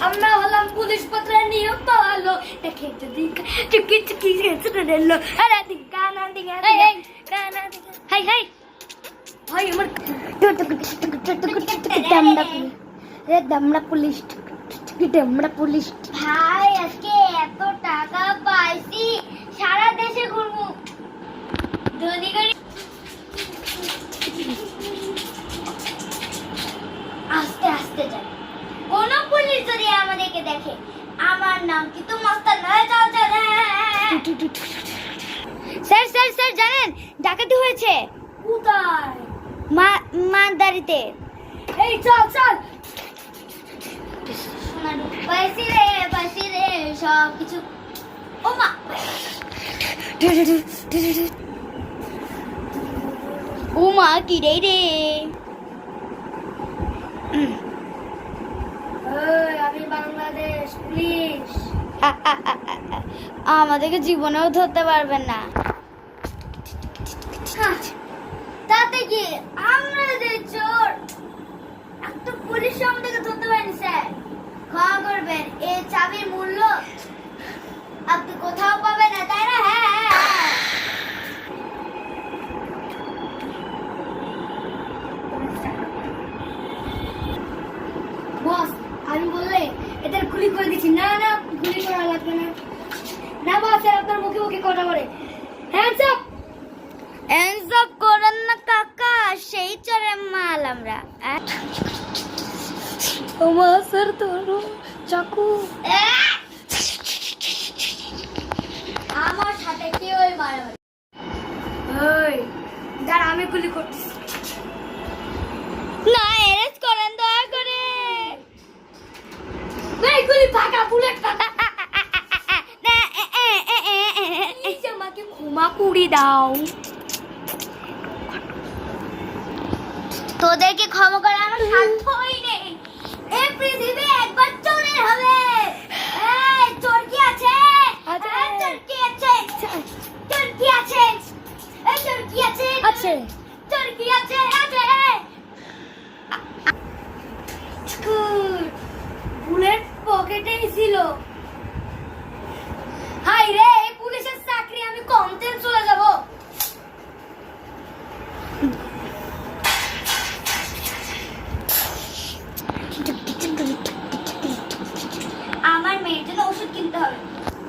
আমরা হলাম পুলিশ পত্রের নিয়ম পালো দেখে যদি চুকি চুকি গেছে রেলো আরে দিন গানা দিন গানা দিন হাই হাই হাই আমার দামড়া পুলিশ দামড়া পুলিশ ভাই আজকে এত টাকা পাইছি সারা দেশে ঘুরবো ধনী গাড়ি আস্তে আস্তে যাই কোন পুলিশ যদি আমাদেরকে দেখে আমার নাম কি তো মাস্টার নয় চল চল স্যার স্যার স্যার জানেন ডাকাতি হয়েছে কোথায় মানদারিতে এই চল চল পাইছি রে সব কিছু ও মা ও মা কি রে রে আমি বাংলাদেশ পুলিশ আমাদেরকে জীবনেও ধরতে পারবেন না তাতে কি আমরা যে চোর একটা পুলিশ আমাদেরকে ধরতে পারেনি স্যার ক্ষমা করবেন এই চাবির মূল্য আপনি কোথাও পাবেন না তাই না হ্যাঁ বস আমি বললে এদের গুলি করে দিচ্ছি না না গুলি করা লাগবে না না বস আপনার মুখে মুখে কথা বলে হ্যান্ডস আপ করেন না কাকা সেই চরে মাল আমরা আমার স্যার ধরো চাকু আমার সাথে কেউ মারামারি ওই দাঁড়া আমি গুলি করছি না এরেস্ট করেন দয়া করে গুলি ফাঁকা বুলেট ফাঁকা আমাকে ক্ষমা করে দাও তোদেরকে ক্ষমা করা আমার সাধ্যই নেই